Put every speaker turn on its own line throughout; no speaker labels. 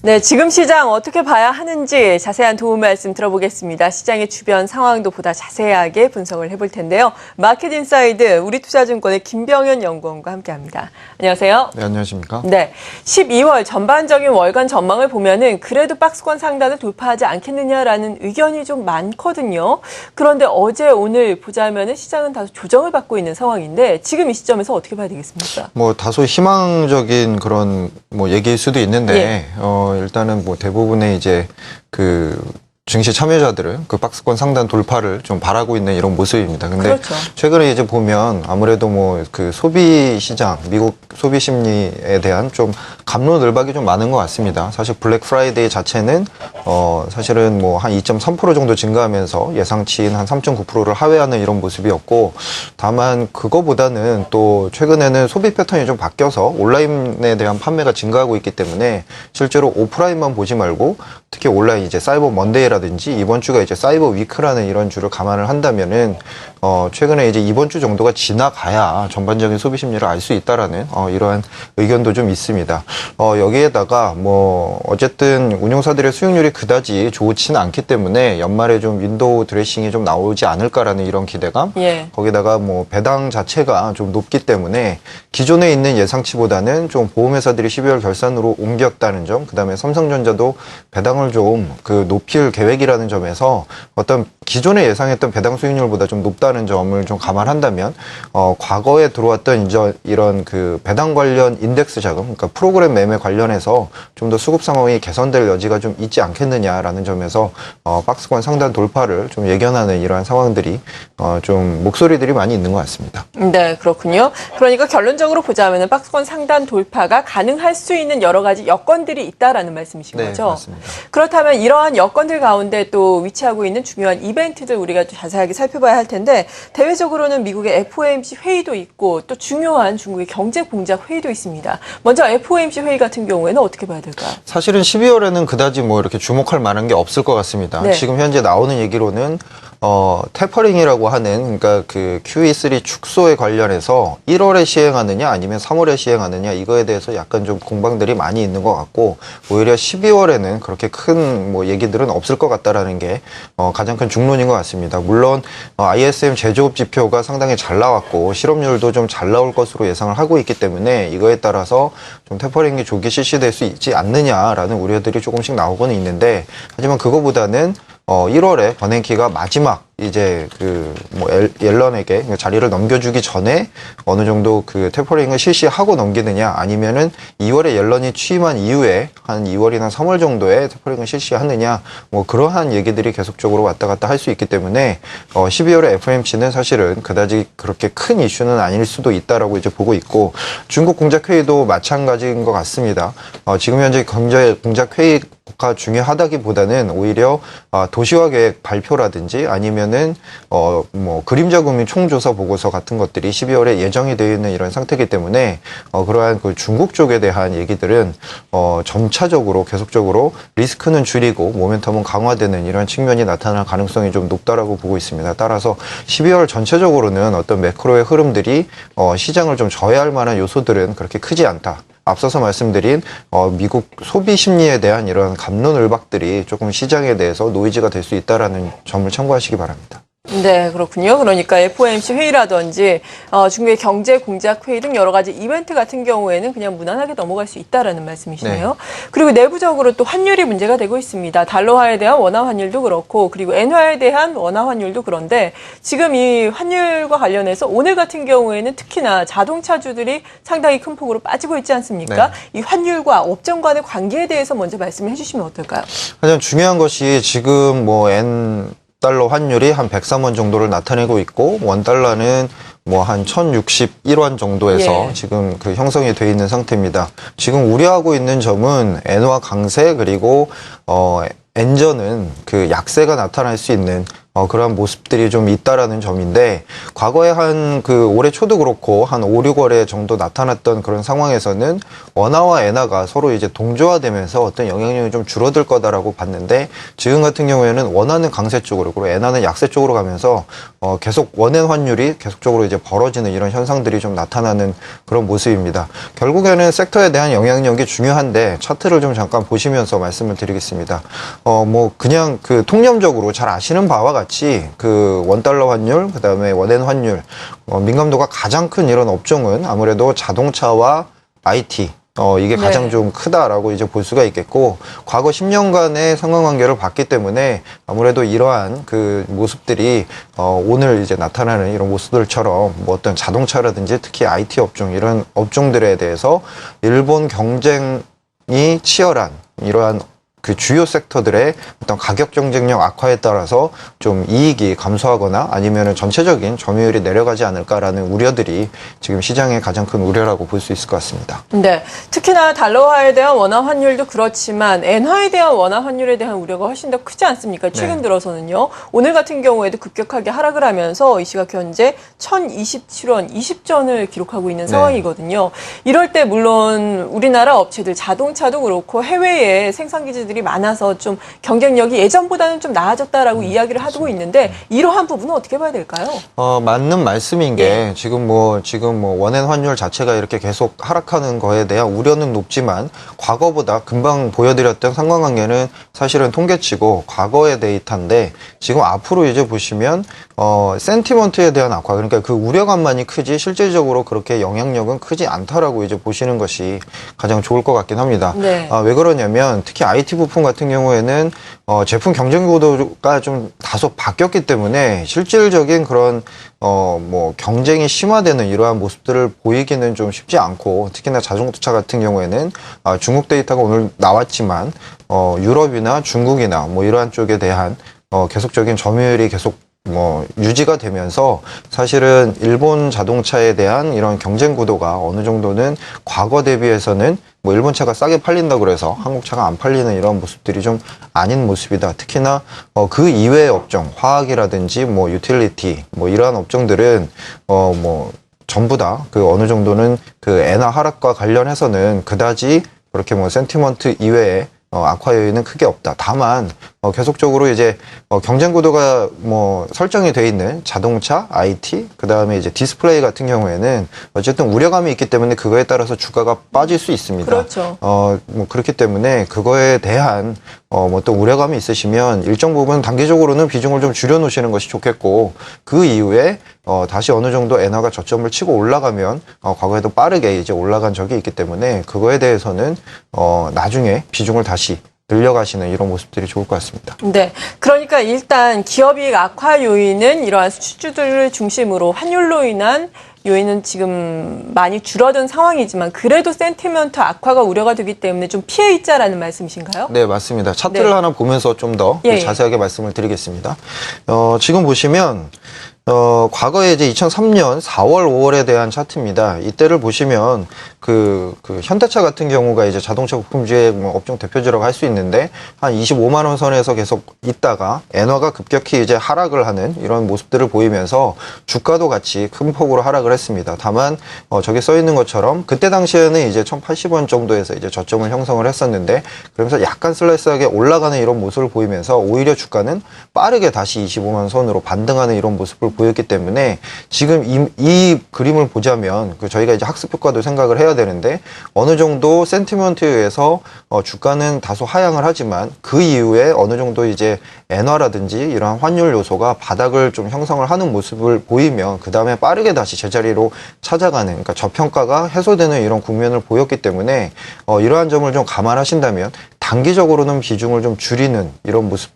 네, 지금 시장 어떻게 봐야 하는지 자세한 도움 말씀 들어보겠습니다. 시장의 주변 상황도 보다 자세하게 분석을 해볼 텐데요. 마켓인사이드 우리투자증권의 김병현 연구원과 함께합니다. 안녕하세요.
네, 안녕하십니까?
네, 12월 전반적인 월간 전망을 보면은 그래도 박스권 상단을 돌파하지 않겠느냐라는 의견이 좀 많거든요. 그런데 어제 오늘 보자면은 시장은 다소 조정을 받고 있는 상황인데 지금 이 시점에서 어떻게 봐야 되겠습니까?
다소 희망적인 그런 얘기일 수도 있는데, 일단은 대부분의 이제 증시 참여자들은 그 박스권 상단 돌파를 좀 바라고 있는 이런 모습입니다. 근데
그렇죠.
최근에 이제 보면 아무래도 소비 시장, 미국 소비 심리에 대한 좀 갑론을박이 좀 많은 것 같습니다. 사실 블랙 프라이데이 자체는 사실은 한 2.3% 정도 증가하면서 예상치인 한 3.9%를 하회하는 이런 모습이었고, 다만 그거보다는 또 최근에는 소비 패턴이 좀 바뀌어서 온라인에 대한 판매가 증가하고 있기 때문에 실제로 오프라인만 보지 말고 특히 온라인 이제 사이버 먼데이라든지 이번 주가 이제 사이버 위크라는 이런 주를 감안을 한다면은 최근에 이제 이번 주 정도가 지나가야 전반적인 소비 심리를 알 수 있다라는 이러한 의견도 좀 있습니다. 여기에다가 어쨌든 운용사들의 수익률이 그다지 좋지는 않기 때문에 연말에 좀 윈도우 드레싱이 좀 나오지 않을까라는 이런 기대감. 거기다가 배당 자체가 좀 높기 때문에 기존에 있는 예상치보다는 좀 보험회사들이 12월 결산으로 옮겼다는 점, 그다음에 삼성전자도 배당을 좀 높일 계획이라는 점에서 어떤 기존에 예상했던 배당 수익률보다 좀 높다는 점을 좀 감안한다면 과거에 들어왔던 이런 배당 관련 인덱스 자금, 그러니까 프로그램 매매 관련해서 좀 더 수급 상황이 개선될 여지가 좀 있지 않겠느냐라는 점에서 박스권 상단 돌파를 좀 예견하는 이러한 상황들이 좀 목소리들이 많이 있는 것 같습니다.
네, 그렇군요. 그러니까 결론적으로 보자면 박스권 상단 돌파가 가능할 수 있는 여러 가지 여건들이 있다라는 말씀이신 거죠?
네, 맞습니다.
그렇다면 이러한 여건들 가운데 또 위치하고 있는 중요한 이벤트들 우리가 좀 자세하게 살펴봐야 할 텐데, 대외적으로는 미국의 FOMC 회의도 있고 또 중요한 중국의 경제 공작 회의도 있습니다. 먼저 FOMC 회의 같은 경우에는 어떻게 봐야 될까요?
사실은 12월에는 그다지 이렇게 주목할 만한 게 없을 것 같습니다.
네.
지금 현재 나오는 얘기로는 테퍼링이라고 하는, 그러니까 QE3 축소에 관련해서 1월에 시행하느냐 아니면 3월에 시행하느냐 이거에 대해서 약간 좀 공방들이 많이 있는 것 같고, 오히려 12월에는 그렇게 큰 얘기들은 없을 것 같다라는 게 가장 큰 중론인 것 같습니다. 물론 ISM 제조업 지표가 상당히 잘 나왔고 실업률도 좀 잘 나올 것으로 예상을 하고 있기 때문에 이거에 따라서 좀 테퍼링이 조기 실시될 수 있지 않느냐라는 우려들이 조금씩 나오고는 있는데, 하지만 그거보다는 1월에 버냉키가 마지막 이제 옐런에게 자리를 넘겨주기 전에 어느 정도 테퍼링을 실시하고 넘기느냐, 아니면은 2월에 옐런이 취임한 이후에 한 2월이나 3월 정도에 테퍼링을 실시하느냐, 그러한 얘기들이 계속적으로 왔다 갔다 할 수 있기 때문에 12월에 FOMC는 사실은 그다지 그렇게 큰 이슈는 아닐 수도 있다라고 이제 보고 있고, 중국 공작회의도 마찬가지인 것 같습니다. 지금 현재 경제 공작회의가 중요하다기보다는 오히려 도시화 계획 발표라든지 아니면은 그림자 국민 총조사 보고서 같은 것들이 12월에 예정이 되어 있는 이런 상태이기 때문에 그러한 중국 쪽에 대한 얘기들은 점차적으로 계속적으로 리스크는 줄이고 모멘텀은 강화되는 이런 측면이 나타날 가능성이 좀 높다라고 보고 있습니다. 따라서 12월 전체적으로는 어떤 매크로의 흐름들이 시장을 좀 저해할 만한 요소들은 그렇게 크지 않다. 앞서서 말씀드린 미국 소비 심리에 대한 이런 갑론을박들이 조금 시장에 대해서 노이즈가 될 수 있다라는 점을 참고하시기 바랍니다.
네, 그렇군요. 그러니까 FOMC 회의라든지 중국의 경제 공작 회의 등 여러 가지 이벤트 같은 경우에는 그냥 무난하게 넘어갈 수 있다라는 말씀이시네요.
네.
그리고 내부적으로 또 환율이 문제가 되고 있습니다. 달러화에 대한 원화 환율도 그렇고, 그리고 엔화에 대한 원화 환율도 그런데 지금 이 환율과 관련해서 오늘 같은 경우에는 특히나 자동차주들이 상당히 큰 폭으로 빠지고 있지 않습니까?
네.
이 환율과 업종 간의 관계에 대해서 먼저 말씀을 해주시면 어떨까요?
가장 중요한 것이 지금 달러 환율이 한 103원 정도를 나타내고 있고, 원달러는 한 1061원 정도에서 지금 형성이 돼 있는 상태입니다. 지금 우려하고 있는 점은 엔화 강세, 그리고 엔저는 약세가 나타날 수 있는 그러한 모습들이 좀 있다라는 점인데, 과거에 한 그 올해 초도 그렇고 한 5, 6월에 정도 나타났던 그런 상황에서는 원화와 엔화가 서로 이제 동조화되면서 어떤 영향력이 좀 줄어들 거다라고 봤는데, 지금 같은 경우에는 원화는 강세 쪽으로, 그리고 엔화는 약세 쪽으로 가면서 계속 원엔 환율이 계속적으로 이제 벌어지는 이런 현상들이 좀 나타나는 그런 모습입니다. 결국에는 섹터에 대한 영향력이 중요한데, 차트를 좀 잠깐 보시면서 말씀을 드리겠습니다. 뭐 그냥 그 통념적으로 잘 아시는 바와 같이 그 원달러 환율, 그다음에 원엔 환율, 민감도가 가장 큰 이런 업종은 아무래도 자동차와 IT, 이게 가장
네.
좀 크다라고 이제 볼 수가 있겠고, 과거 10년간의 상관관계를 봤기 때문에 아무래도 이러한 그 모습들이 오늘 이제 나타나는 이런 모습들처럼 뭐 어떤 자동차라든지 특히 IT 업종, 이런 업종들에 대해서 일본 경쟁이 치열한 이러한 그 주요 섹터들의 어떤 가격 경쟁력 악화에 따라서 좀 이익이 감소하거나 아니면은 전체적인 점유율이 내려가지 않을까라는 우려들이 지금 시장의 가장 큰 우려라고 볼 수 있을 것 같습니다.
네, 특히나 달러화에 대한 원화 환율도 그렇지만 엔화에 대한 원화 환율에 대한 우려가 훨씬 더 크지 않습니까? 최근
네.
들어서는요. 오늘 같은 경우에도 급격하게 하락을 하면서 이 시각 현재 1027원 20전을 기록하고 있는
네.
상황이거든요. 이럴 때 물론 우리나라 업체들 자동차도 그렇고 해외에 생산 기지들이 많아서 좀 경쟁력이 예전보다는 좀 나아졌다라고 이야기를 하고 있는데 이러한 부분은 어떻게 봐야 될까요?
맞는 말씀인 게,
예.
지금 뭐 원엔 환율 자체가 이렇게 계속 하락하는 거에 대한 우려는 높지만, 과거보다 금방 보여드렸던 상관관계는 사실은 통계치고 과거의 데이터인데, 지금 앞으로 이제 보시면, 센티먼트에 대한 악화, 그러니까 그 우려감만이 크지 실질적으로 그렇게 영향력은 크지 않다라고 이제 보시는 것이 가장 좋을 것 같긴 합니다.
네.
왜 그러냐면, 특히 IT 부품 같은 경우에는 제품 경쟁 구도가 좀 다소 바뀌었기 때문에 실질적인 그런 뭐 경쟁이 심화되는 이러한 모습들을 보이기는 좀 쉽지 않고, 특히나 자동차 같은 경우에는 중국 데이터가 오늘 나왔지만 유럽이나 중국이나 뭐 이러한 쪽에 대한 계속적인 점유율이 계속 뭐 유지가 되면서, 사실은 일본 자동차에 대한 이런 경쟁 구도가 어느 정도는 과거 대비해서는 뭐 일본 차가 싸게 팔린다고 그래서 한국 차가 안 팔리는 이런 모습들이 좀 아닌 모습이다. 특히나 그 이외의 업종, 화학이라든지 뭐 유틸리티 뭐 이러한 업종들은 뭐 전부 다 그 어느 정도는 그 엔화 하락과 관련해서는 그다지 그렇게 뭐 센티먼트 이외에 악화 요인은 크게 없다. 다만 계속적으로 이제 경쟁 구도가 뭐 설정이 돼 있는 자동차, IT, 그 다음에 이제 디스플레이 같은 경우에는 어쨌든 우려감이 있기 때문에 그거에 따라서 주가가 빠질 수 있습니다.
그렇죠.
뭐 그렇기 때문에 그거에 대한 뭐 또 우려감이 있으시면 일정 부분 단기적으로는 비중을 좀 줄여놓으시는 것이 좋겠고, 그 이후에 다시 어느 정도 엔화가 저점을 치고 올라가면 과거에도 빠르게 이제 올라간 적이 있기 때문에 그거에 대해서는 나중에 비중을 다시 늘려가시는 이런 모습들이 좋을 것 같습니다.
네. 그러니까 일단 기업이익 악화 요인은 이러한 수주들을 중심으로 환율로 인한 요인은 지금 많이 줄어든 상황이지만 그래도 센티먼트 악화가 우려가 되기 때문에 좀 피해 있자라는 말씀이신가요?
네, 맞습니다. 차트를
네.
하나 보면서 좀 더
예, 예.
자세하게 말씀을 드리겠습니다. 지금 보시면 과거에 이제 2003년 4월, 5월에 대한 차트입니다. 이때를 보시면 그 현대차 같은 경우가 이제 자동차 부품주의 뭐 업종 대표주라고 할 수 있는데, 한 25만 원 선에서 계속 있다가 엔화가 급격히 이제 하락을 하는 이런 모습들을 보이면서 주가도 같이 큰 폭으로 하락을 했습니다. 다만 저기 써 있는 것처럼 그때 당시에는 이제 1,080원 정도에서 이제 저점을 형성을 했었는데, 그러면서 약간 슬라이스하게 올라가는 이런 모습을 보이면서 오히려 주가는 빠르게 다시 25만 원 선으로 반등하는 이런 모습을 보였기 때문에, 지금 이 그림을 보자면 저희가 이제 학습 효과도 생각을 해야 되는데, 어느 정도 센티먼트에 의해서 주가는 다소 하향을 하지만 그 이후에 어느 정도 이제 엔화라든지 이러한 환율 요소가 바닥을 좀 형성을 하는 모습을 보이면 그 다음에 빠르게 다시 제자리로 찾아가는, 그러니까 저평가가 해소되는 이런 국면을 보였기 때문에 이러한 점을 좀 감안하신다면 단기적으로는 비중을 좀 줄이는 이런 모습,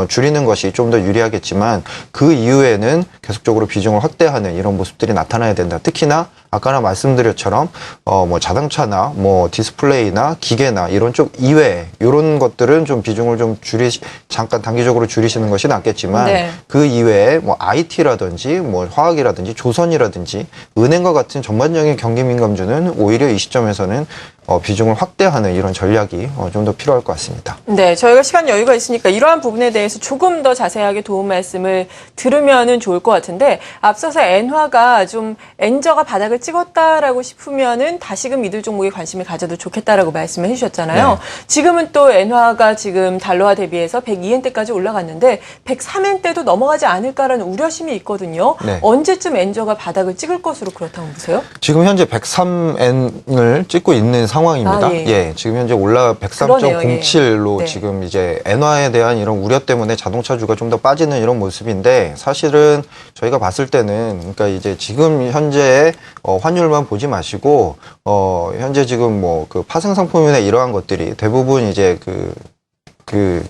줄이는 것이 좀 더 유리하겠지만 그 이후에는 계속적으로 비중을 확대하는 이런 모습들이 나타나야 된다. 특히나 아까나 말씀드렸처럼 뭐 자동차나 뭐 디스플레이나 기계나 이런 쪽 이외에 이런 것들은 좀 비중을 좀 잠깐 단기적으로 줄이시는 것이 낫겠지만
네.
그 이외에 뭐 IT라든지 뭐 화학이라든지 조선이라든지 은행과 같은 전반적인 경기 민감주는 오히려 이 시점에서는 비중을 확대하는 이런 전략이 좀 더 필요할 것 같습니다.
네, 저희가 시간 여유가 있으니까 이러한 부분에 대해서 조금 더 자세하게 도움 말씀을 들으면은 좋을 것 같은데 앞서서 엔화가 좀 엔저가 바닥을 찍었다라고 싶으면은 다시금 이들 종목에 관심을 가져도 좋겠다라고 말씀을 해주셨잖아요.
네.
지금은 또 엔화가 지금 달러화 대비해서 102엔대까지 올라갔는데 103엔대도 넘어가지 않을까라는 우려심이 있거든요.
네.
언제쯤 엔저가 바닥을 찍을 것으로 그렇다고 보세요?
지금 현재 103엔을 찍고 있는 상황입니다.
아, 예.
예, 지금 현재 올라
그러네요,
103.07로
예. 네.
지금 이제 엔화에 대한 이런 우려 때문에 자동차주가 좀 더 빠지는 이런 모습인데 사실은 저희가 봤을 때는 그러니까 이제 지금 현재의 환율만 보지 마시고 현재 지금 뭐 그 파생 상품이나 이러한 것들이 대부분 이제 그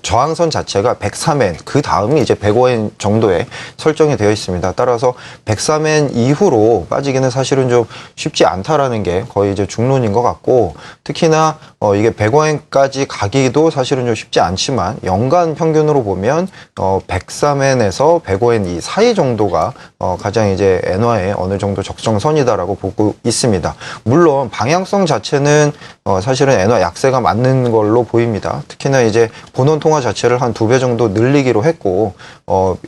저항선 자체가 103엔, 그 다음이 이제 105엔 정도에 설정이 되어 있습니다. 따라서 103엔 이후로 빠지기는 사실은 좀 쉽지 않다라는 게 거의 이제 중론인 것 같고, 특히나 이게 105엔까지 가기도 사실은 좀 쉽지 않지만 연간 평균으로 보면 103엔에서 105엔 이 사이 정도가 가장 이제 엔화의 어느 정도 적정선이다라고 보고 있습니다. 물론 방향성 자체는 사실은 엔화 약세가 맞는 걸로 보입니다. 특히나 이제 본원 통화 자체를 한 2배 정도 늘리기로 했고,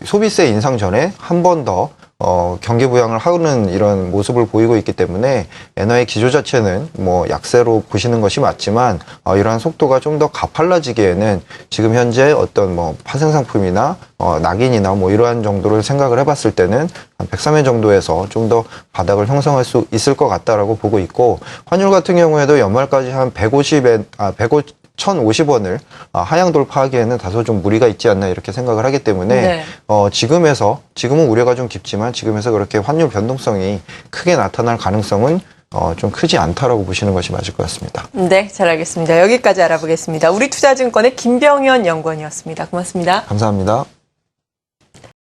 소비세 인상 전에 한 번 더 경기 부양을 하는 이런 모습을 보이고 있기 때문에 엔화의 기조 자체는 뭐 약세로 보시는 것이 맞지만 이러한 속도가 좀 더 가팔라지기에는 지금 현재 어떤 뭐 파생 상품이나 낙인이나 뭐 이러한 정도를 생각을 해봤을 때는 한 103엔 정도에서 좀 더 바닥을 형성할 수 있을 것 같다라고 보고 있고, 환율 같은 경우에도 연말까지 한 1,050원을 하향 돌파하기에는 다소 좀 무리가 있지 않나 이렇게 생각을 하기 때문에
네.
지금은 우려가 좀 깊지만 지금에서 그렇게 환율 변동성이 크게 나타날 가능성은 좀 크지 않다라고 보시는 것이 맞을 것 같습니다.
네, 잘 알겠습니다. 여기까지 알아보겠습니다. 우리투자증권의 김병현 연구원이었습니다. 고맙습니다.
감사합니다.